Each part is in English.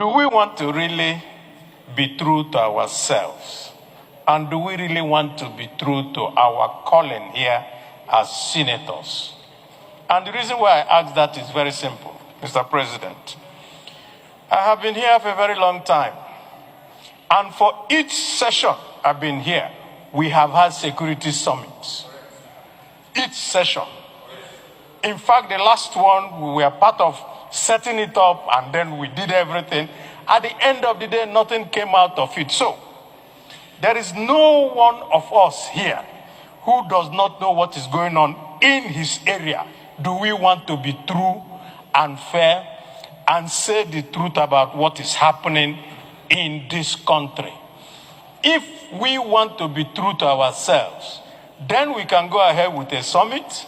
Do we want to really be true to ourselves? And do we really want to be true to our calling here as senators? And the reason why I ask that is very simple, Mr. President. I have been here for a very long time. And for each session I've been here, we have had security summits. Each session. In fact, the last one, we were part of setting it up, and then we did everything. At the end of the day, nothing came out of it. So, there is no one of us here who does not know what is going on in his area. Do we want to be true and fair and say the truth about what is happening in this country? If we want to be true to ourselves, then we can go ahead with a summit.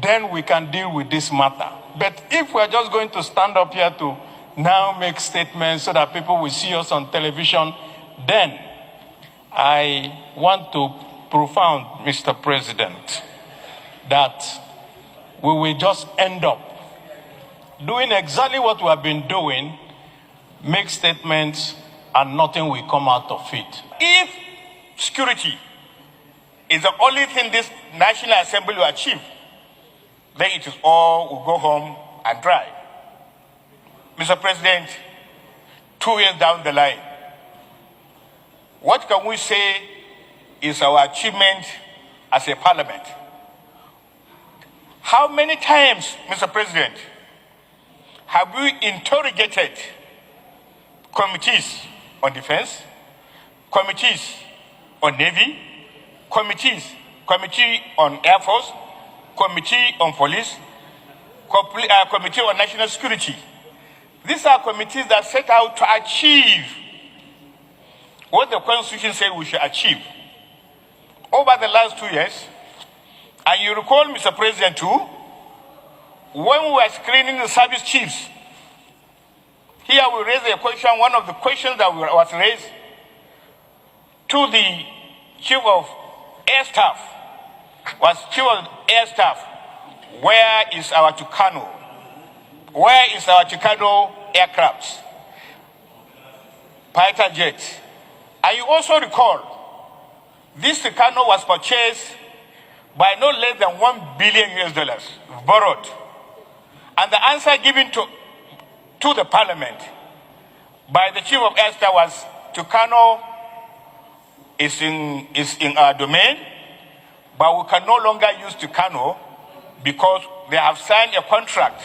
Then we can deal with this matter. But if we're just going to stand up here to now make statements so that people will see us on television, then I want to profound, Mr. President, that we will just end up doing exactly what we have been doing, make statements, and nothing will come out of it. If security is the only thing this National Assembly will achieve, then it is all will go home and dry. Mr. President, 2 years down the line, what can we say is our achievement as a parliament? How many times, Mr. President, have we interrogated committees on defense, committees on navy, committee on air force, committee on police, committee on national security? These are committees that set out to achieve what the Constitution said we should achieve. Over the last 2 years, and you recall, Mr. President, too, when we were screening the service chiefs, here we raised a question, one of the questions that was raised to the Chief of Air Staff, where is our Tucano? Where is our Tucano aircrafts? Fighter jets. And you also recall, this Tucano was purchased by no less than $1 billion borrowed. And the answer given to the Parliament by the Chief of Air Staff was, Tucano is in our domain, but we can no longer use Tucano because they have signed a contract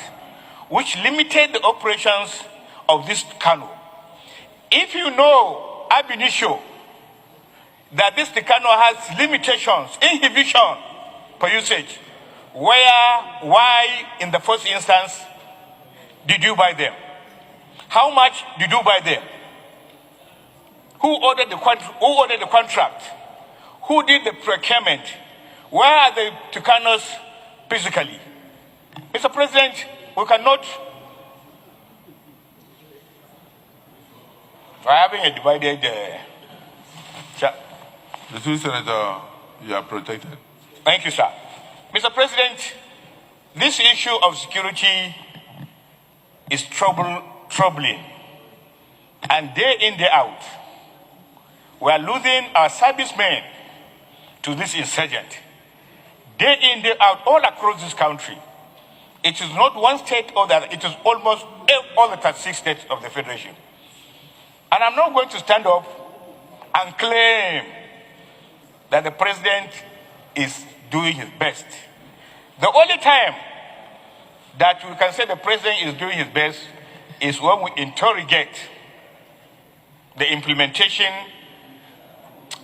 which limited the operations of this Tucano. If you know ab initio that this Tucano has limitations, inhibition for usage, why in the first instance did you buy them? How much did you buy them? Who ordered the contract? Who did the procurement? Where are the Tucanos physically? Mr. President, we cannot. We're having a divided chat. The two senators, you are protected. Thank you, sir. Mr. President, this issue of security is troubling. And day in, day out, we are losing our servicemen to this insurgent. Day in, day out, all across this country. It is not one state or the other. It is almost all the 36 states of the Federation. And I'm not going to stand up and claim that the president is doing his best. The only time that we can say the president is doing his best is when we interrogate the implementation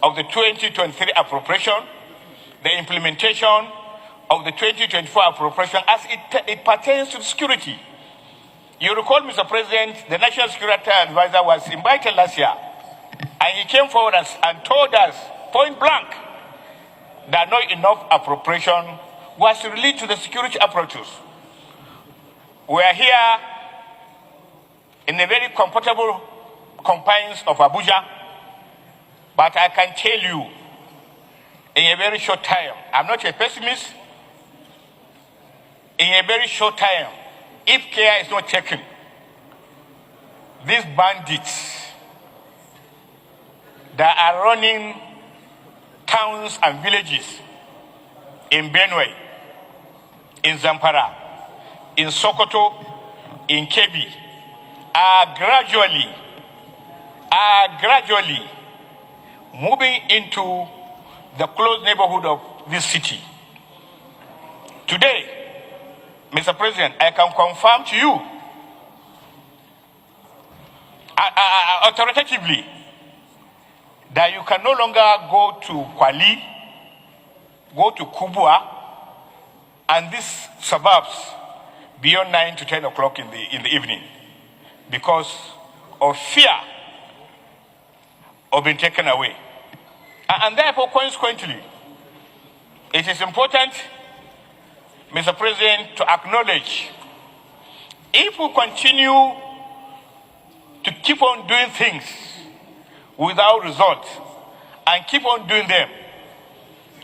of the 2023 appropriation, the implementation of the 2024 appropriation as it pertains to security. You recall, Mr. President, the National Security Advisor was invited last year, and he came forward and told us, point blank, that not enough appropriation was released to the security apparatus. We are here in a very comfortable confines of Abuja, but I can tell you, in a very short time, I'm not a pessimist, in a very short time, if care is not taken, these bandits that are running towns and villages in Benue, in Zamfara, in Sokoto, in Kebbi, are gradually moving into the close neighborhood of this city. Today, Mr. President, I can confirm to you authoritatively that you can no longer go to Kwali, go to Kubwa, and these suburbs beyond 9 to 10 o'clock in the evening because of fear of being taken away. And therefore, consequently, it is important, Mr. President, to acknowledge if we continue to keep on doing things without result and keep on doing them,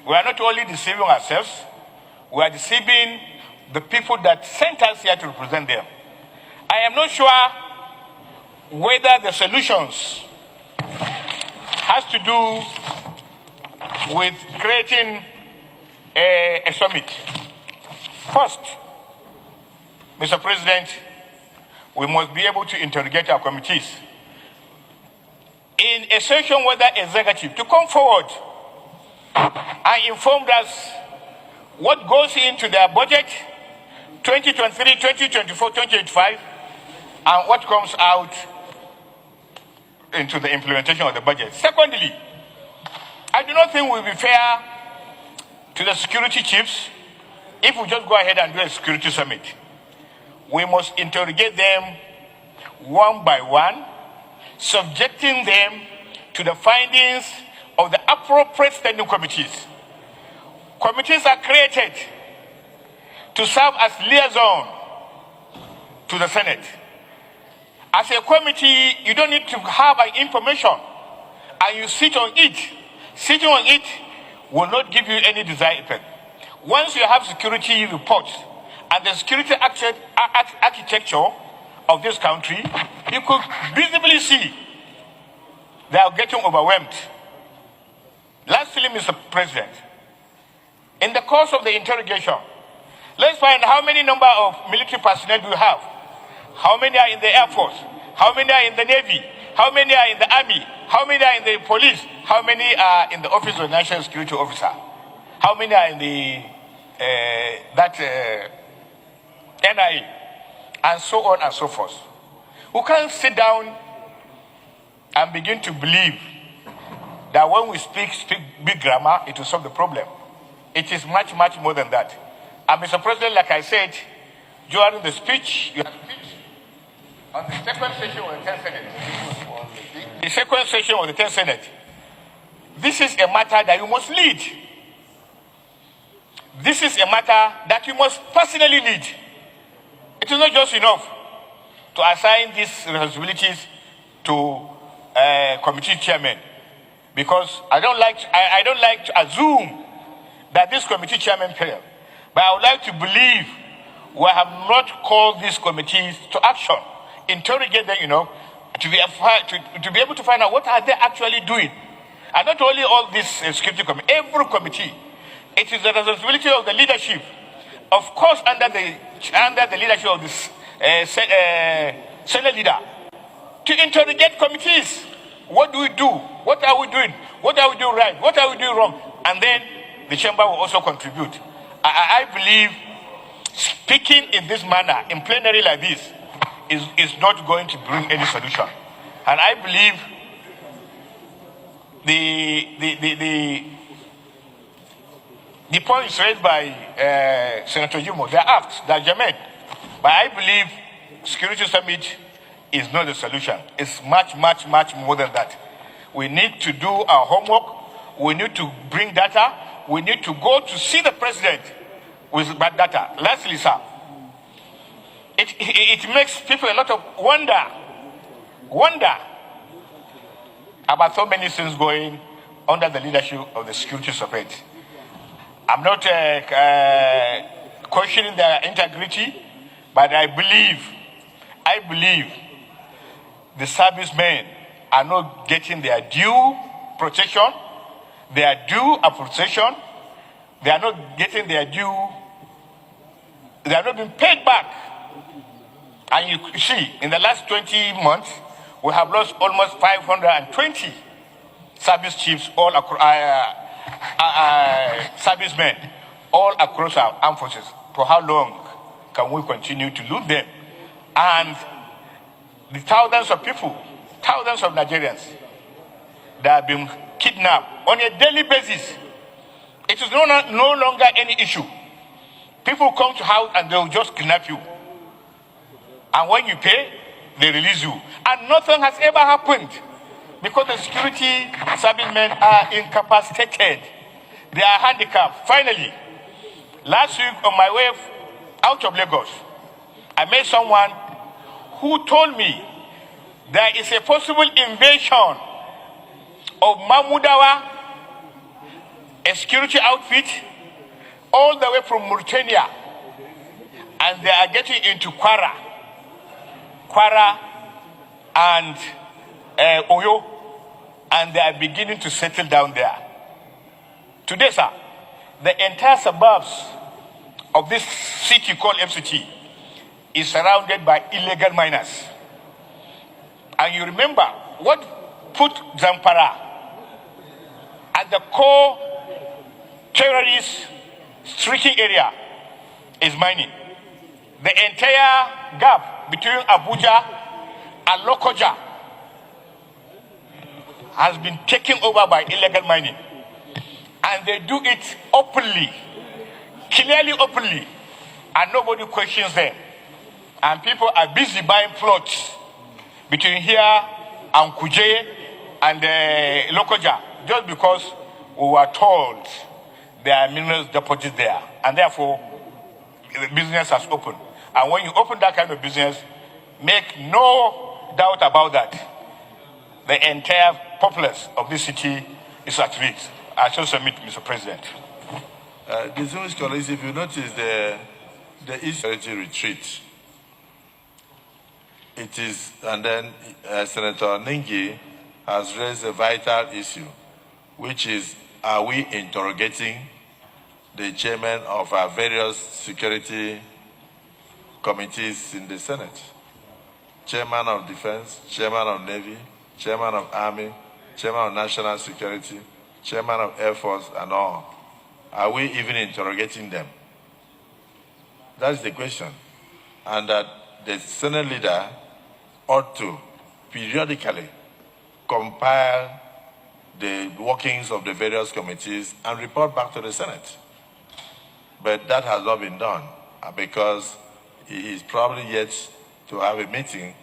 we are not only deceiving ourselves, we are deceiving the people that sent us here to represent them. I am not sure whether the solutions has to do with creating a summit. First, Mr. President, we must be able to interrogate our committees in a session with the executive to come forward and inform us what goes into their budget 2023, 2024, 2025, and what comes out into the implementation of the budget. Secondly, I do not think it will be fair to the security chiefs if we just go ahead and do a security summit. We must interrogate them one by one, subjecting them to the findings of the appropriate standing committees. Committees are created to serve as liaison to the Senate. As a committee, you don't need to have an information and you sit on it. Sitting on it will not give you any desired effect. Once you have security reports and the security architecture of this country, you could visibly see they are getting overwhelmed. Lastly, Mr. President, in the course of the interrogation, let's find how many number of military personnel do you have? How many are in the Air Force? How many are in the Navy? How many are in the Army? How many are in the police? How many are in the Office of the National Security Officer? How many are in the NIA? And so on and so forth. We can't sit down and begin to believe that when we speak big grammar, it will solve the problem. It is much, much more than that. And Mr. President, like I said, during the speech, you have speech on the second session of the 10th Senate. The second session of the 10th Senate. This is a matter that you must lead. This is a matter that you must personally lead. It is not just enough to assign these responsibilities to committee chairman, because I don't like to assume that this committee chairman failed. But I would like to believe we have not called these committees to action, interrogate them, to be able to find out what are they actually doing. And not only all this security committee, every committee, it is the responsibility of the leadership, of course, under the leadership of this Senate leader, to interrogate committees. What do we do? What are we doing? What are we doing right? What are we doing wrong? And then the chamber will also contribute. I believe speaking in this manner, in plenary like this, is not going to bring any solution. And I believe the points raised by Senator Jimo, they are apt, they are germane. But I believe security summit is not the solution. It's much, much, much more than that. We need to do our homework. We need to bring data. We need to go to see the president with bad data. Lastly, sir, it makes people a lot of wonder about so many things going under the leadership of the security support. I'm not questioning their integrity, but I believe the servicemen are not getting their due protection, their due appreciation, they are not getting their due, they are not being paid back. And you see, in the last 20 months, we have lost almost 520 service chiefs, all across, servicemen, all across our armed forces. For how long can we continue to lose them? And the thousands of people, thousands of Nigerians that have been kidnapped on a daily basis. It is no longer any issue. People come to house and they'll just kidnap you. And when you pay, they release you. And nothing has ever happened because the security servicemen are incapacitated. They are handicapped. Finally, last week on my way out of Lagos, I met someone who told me there is a possible invasion of Mahmudawa, a security outfit, all the way from Mauritania, and they are getting into Kwara and Oyo, and they are beginning to settle down there. Today, sir, the entire suburbs of this city called FCT is surrounded by illegal miners. And you remember what put Zamfara at the core terrorist striking area is mining. The entire gap between Abuja and Lokoja has been taken over by illegal mining. And they do it openly, clearly openly, and nobody questions them. And people are busy buying plots between here and Kuje and Lokoja, just because we were told there are minerals deposits there. And therefore, the business has opened. And when you open that kind of business, make no doubt about that, the entire populace of this city is at risk. I shall submit, Mr. President. Distinguished colleagues, if you notice the issue retreat, it is, and then Senator Ningi has raised a vital issue, which is, are we interrogating the chairman of our various security committees in the Senate? Chairman of Defense, Chairman of Navy, Chairman of Army, Chairman of National Security, Chairman of Air Force, and all. Are we even interrogating them? That's the question. And that the Senate leader ought to periodically compile the workings of the various committees and report back to the Senate. But that has not been done because he is probably yet to have a meeting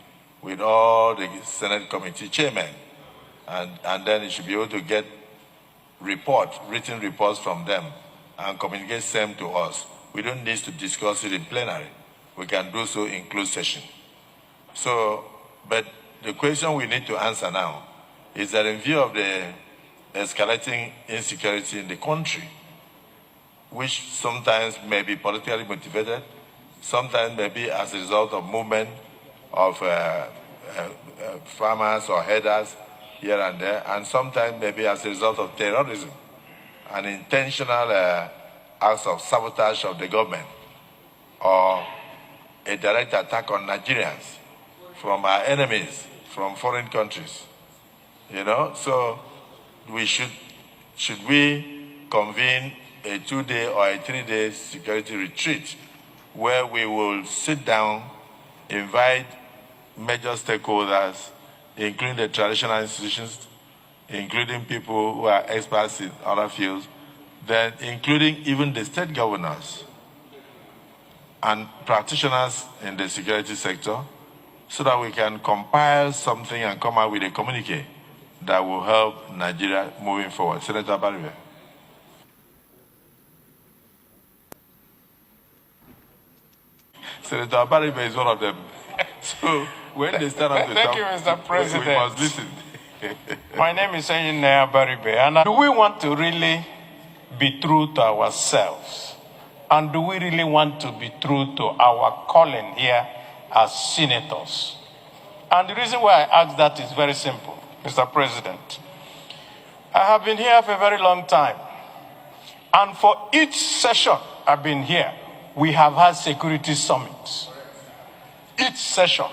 with all the Senate committee chairmen. And then he should be able to get written reports from them and communicate them to us. We don't need to discuss it in plenary. We can do so in closed session. So, but the question we need to answer now is that in view of the escalating insecurity in the country, which sometimes may be politically motivated, sometimes may be as a result of movement of farmers or headers here and there, and sometimes maybe as a result of terrorism, an intentional acts of sabotage of the government, or a direct attack on Nigerians from our enemies, from foreign countries. You know, so should we convene a 2-day or a 3-day security retreat where we will sit down, invite major stakeholders, including the traditional institutions, including people who are experts in other fields, then including even the state governors and practitioners in the security sector, so that we can compile something and come out with a communique that will help Nigeria moving forward. Senator Baribe. Senator Baribe is one of them. So when they stand up to Thank talk, you, Mr. President. we must listen. My name is Engineer Baribe, and do we want to really be true to ourselves? And do we really want to be true to our calling here as senators? And the reason why I ask that is very simple, Mr. President. I have been here for a very long time. And for each session I've been here, we have had security summits. Each session.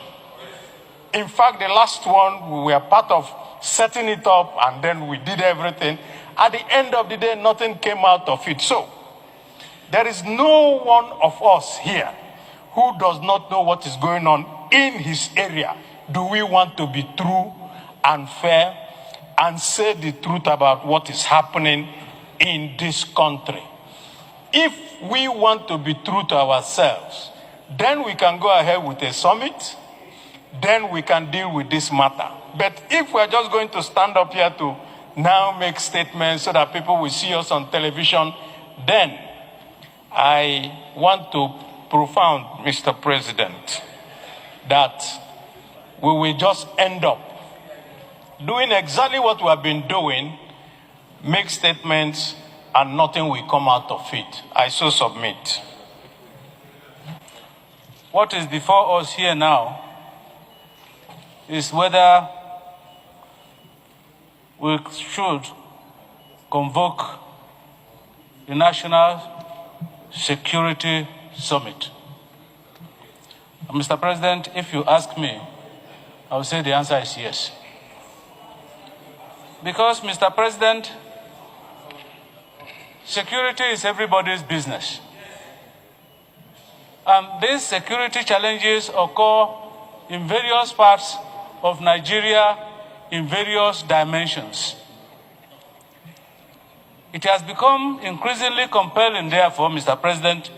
In fact, the last one, we were part of setting it up, and then we did everything. At the end of the day, nothing came out of it. So, there is no one of us here who does not know what is going on in his area. Do we want to be true and fair and say the truth about what is happening in this country? If we want to be true to ourselves, then we can go ahead with a summit, then we can deal with this matter. But if we're just going to stand up here to now make statements so that people will see us on television, then I want to profound, Mr. President, that we will just end up doing exactly what we have been doing, make statements, and nothing will come out of it. I so submit. What is before us here now is whether we should convoke the National Security Summit. And Mr. President, if you ask me, I will say the answer is yes. Because, Mr. President, security is everybody's business. And these security challenges occur in various parts of Nigeria in various dimensions. It has become increasingly compelling, therefore, Mr. President,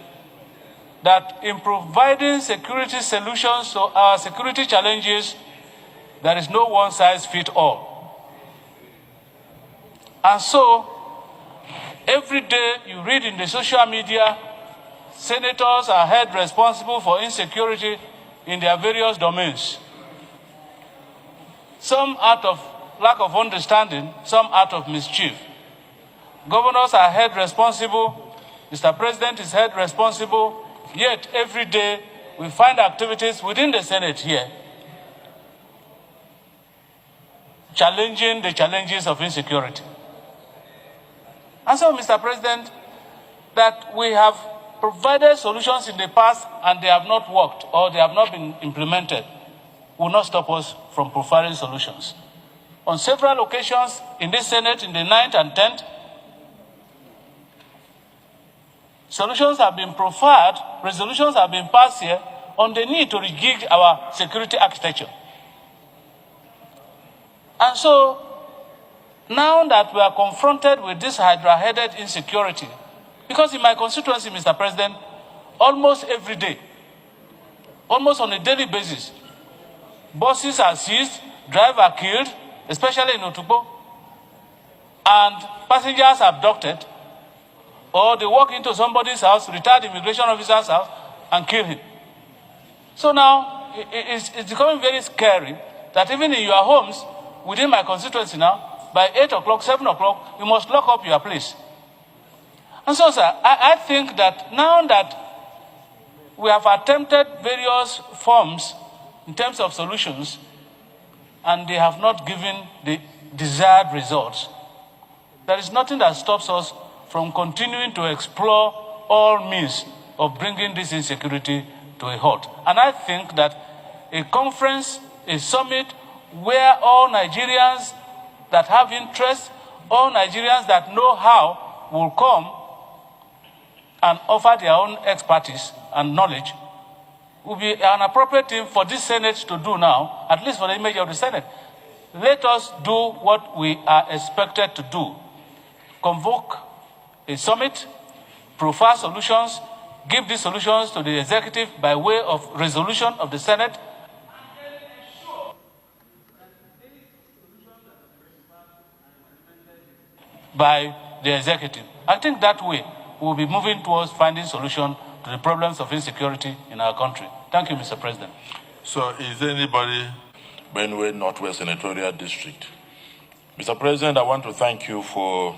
that in providing security solutions to our security challenges, there is no one-size-fits-all. And so, every day you read in the social media, senators are held responsible for insecurity in their various domains. Some out of lack of understanding, some out of mischief. Governors are held responsible, Mr. President is held responsible, yet every day we find activities within the Senate here challenging the challenges of insecurity. And so, Mr. President, that we have provided solutions in the past and they have not worked or they have not been implemented will not stop us from providing solutions. On several occasions in this Senate, in the 9th and 10th, solutions have been profiled, resolutions have been passed here on the need to rejig our security architecture. And so, now that we are confronted with this hydra-headed insecurity, because in my constituency, Mr. President, almost every day, almost on a daily basis, buses are seized, drivers are killed, especially in Otukpo, and passengers are abducted, or they walk into somebody's house, retired immigration officer's house, and kill him. So now, it's becoming very scary that even in your homes, within my constituency now, by 8 o'clock, 7 o'clock, you must lock up your place. And so, sir, I think that now that we have attempted various forms in terms of solutions, and they have not given the desired results, there is nothing that stops us from continuing to explore all means of bringing this insecurity to a halt. And I think that a conference, a summit, where all Nigerians that have interest, all Nigerians that know how, will come and offer their own expertise and knowledge, will be an appropriate thing for this Senate to do now, at least for the image of the Senate. Let us do what we are expected to do. Convoke a summit, profile solutions, give these solutions to the executive by way of resolution of the Senate, by the executive. I think that way we'll be moving towards finding solution to the problems of insecurity in our country. Thank you, Mr. President. So is there anybody Benue Northwest Senatorial District? Mr. President, I want to thank you for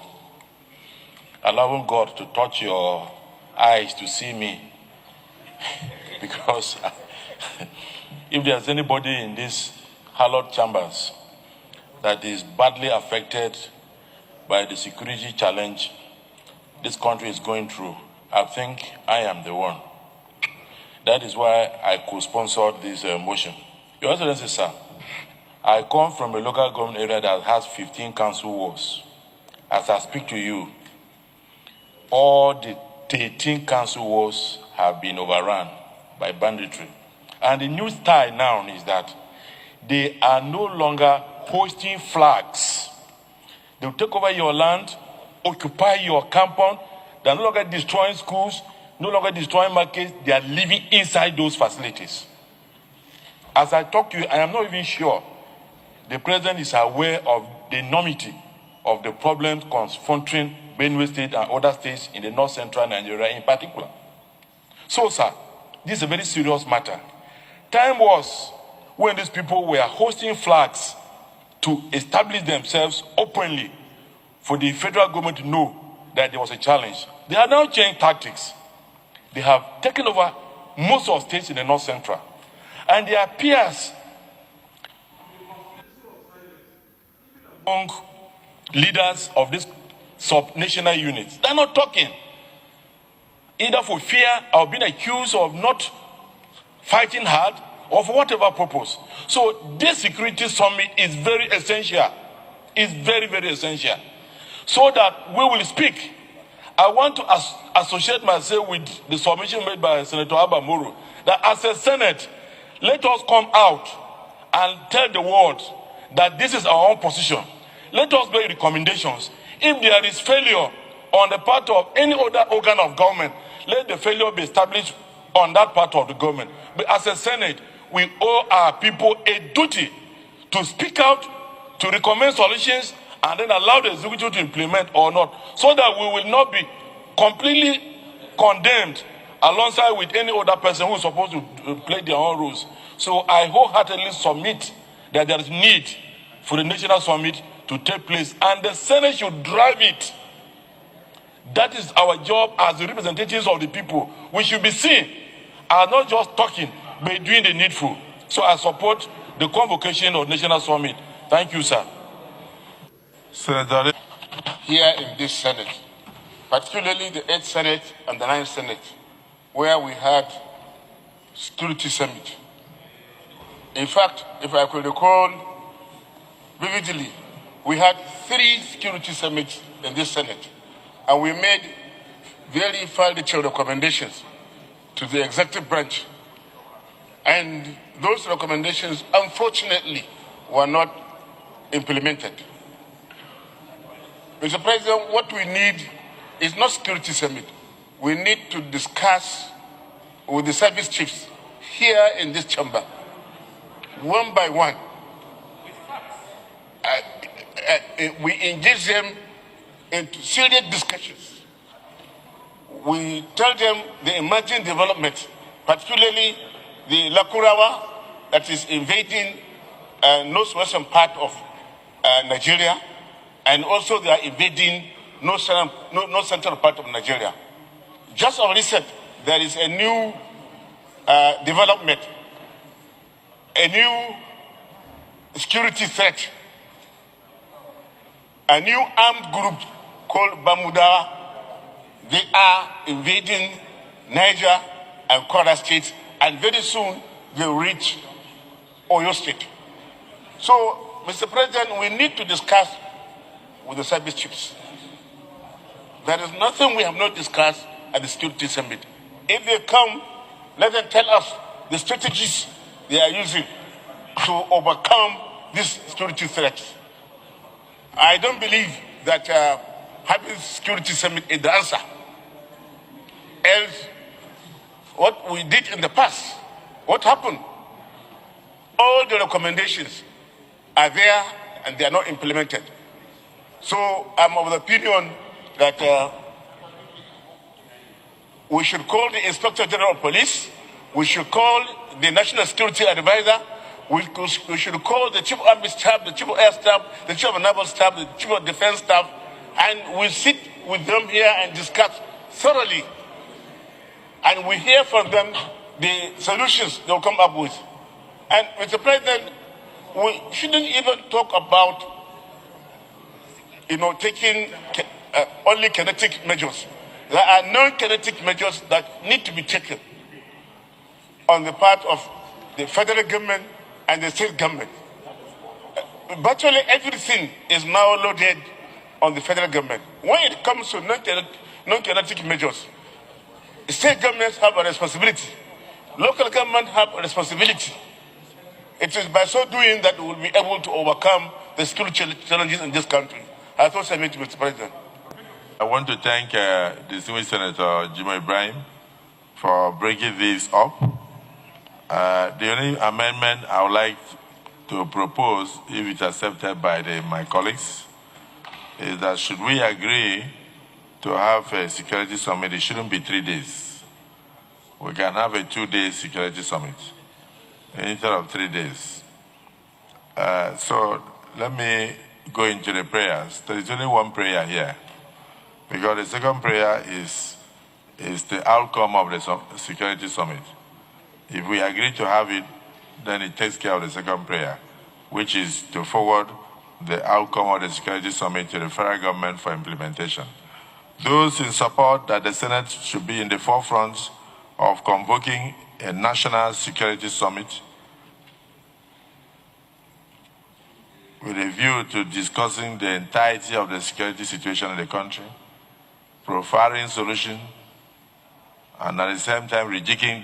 allowing God to touch your eyes to see me. Because if there's anybody in this hallowed chambers that is badly affected by the security challenge this country is going through, I think I am the one. That is why I co-sponsored this motion. Your Excellency, sir, I come from a local government area that has 15 council wards. As I speak to you, all the 13 council wards have been overrun by banditry. And the new style now is that they are no longer hoisting flags. They will take over your land, occupy your compound. They are no longer destroying schools, no longer destroying markets. They are living inside those facilities. As I talk to you, I am not even sure the president is aware of the enormity of the problems confronting Benue State and other states in the north-central Nigeria in particular. So, sir, this is a very serious matter. Time was when these people were hosting flags to establish themselves openly for the federal government to know that there was a challenge. They have now changed tactics. They have taken over most of the states in the north-central. And their peers among leaders of these sub-national units, they're not talking, either for fear of being accused of not fighting hard or for whatever purpose. So this security summit is very essential. It's very, very essential. So that we will speak. I want to associate myself with the submission made by Senator Abba Moro, that as a Senate, let us come out and tell the world that this is our own position. Let us make recommendations. If there is failure on the part of any other organ of government, let the failure be established on that part of the government. But as a Senate, we owe our people a duty to speak out, to recommend solutions, and then allow the executive to implement or not, so that we will not be completely condemned alongside with any other person who is supposed to play their own roles. So I wholeheartedly submit that there is need for the national summit to take place, and the Senate should drive it. That is our job as the representatives of the people. We should be seen as not just talking, but doing the needful. So I support the convocation of national summit. Thank you, sir. Senator, here in this Senate, particularly the 8th Senate and the 9th Senate, where we had security summit. In fact, if I could recall vividly, we had 3 security summits in this Senate, and we made very far-reaching recommendations to the executive branch. And those recommendations, unfortunately, were not implemented. Mr. President, what we need is not security summit. We need to discuss with the service chiefs here in this chamber, one by one. We engage them into serious discussions. We tell them the emerging development, particularly the Lakurawa that is invading northwestern part of Nigeria, and also they are invading north central part of Nigeria. Just of recent, there is a new development, a new security threat, a new armed group called Bamuda. They are invading Niger and Kwara states, and very soon they will reach Oyo State. So, Mr. President, we need to discuss with the service chiefs. There is nothing we have not discussed at the security summit. If they come, let them tell us the strategies they are using to overcome these security threats. I don't believe that having security summit is the answer. Else, what we did in the past, what happened? All the recommendations are there and they are not implemented. So I'm of the opinion that we should call the Inspector General of Police, we should call the National Security Advisor, we should call the Chief of Army Staff, the Chief of Air Staff, the Chief of Naval Staff, the Chief of Defense Staff, and we sit with them here and discuss thoroughly. And we hear from them the solutions they'll come up with. And Mr. President, we shouldn't even talk about, taking only kinetic measures. There are non-kinetic measures that need to be taken on the part of the federal government and the state government. Virtually everything is now loaded on the federal government. When it comes to non-kinetic measures, state governments have a responsibility. Local governments have a responsibility. It is by so doing that we will be able to overcome the security challenges in this country. I thought I meant, Mr. President. I want to thank distinguished Senator Jimoh Ibrahim for bringing this up. The only amendment I would like to propose, if it's accepted by my colleagues, is that should we agree to have a security summit, it shouldn't be 3 days. We can have a 2-day security summit instead of 3 days. So let me go into the prayers. There is only one prayer here, because the second prayer is the outcome of the security summit. If we agree to have it, then it takes care of the second prayer, which is to forward the outcome of the security summit to the federal government for implementation. Those in support that the Senate should be in the forefront of convoking a national security summit with a view to discussing the entirety of the security situation in the country, profiling solutions, and at the same time rejigging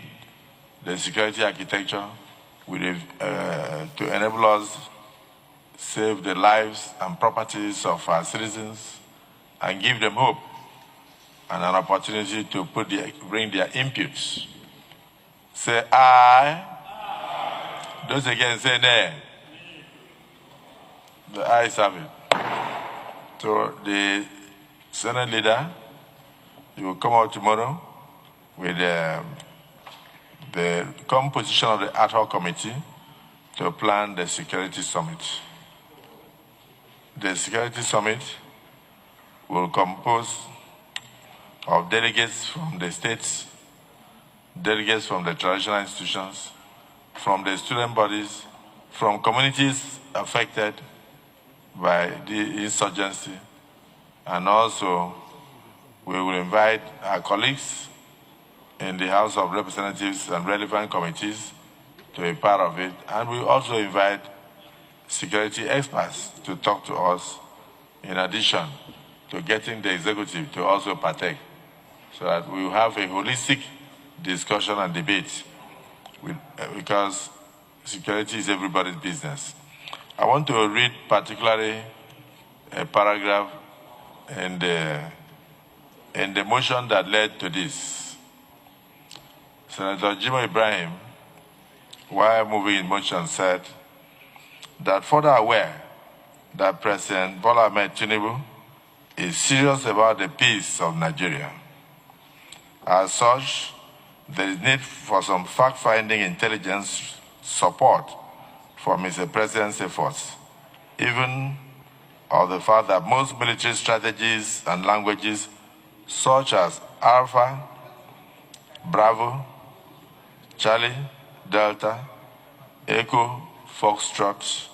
the security architecture to enable us save the lives and properties of our citizens and give them hope and an opportunity to bring their inputs. Say aye. Aye. Those against say nay. The ayes have it. So the Senate leader, he will come out tomorrow with the composition of the ad hoc committee to plan the security summit. The security summit will compose of delegates from the states, delegates from the traditional institutions, from the student bodies, from communities affected by the insurgency, and also we will invite our colleagues in the House of Representatives and relevant committees to be part of it, and we also invite security experts to talk to us in addition to getting the executive to also partake, so that we will have a holistic discussion and debate because security is everybody's business. I want to read particularly a paragraph in the motion that led to this. Senator Jimoh Ibrahim, while moving in motion, said that further aware that President Bola Ahmed Tinubu is serious about the peace of Nigeria. As such, there is need for some fact-finding intelligence support for Mr. President's efforts, even of the fact that most military strategies and languages such as Alpha, Bravo, Charlie, Delta, Echo, Foxtrot,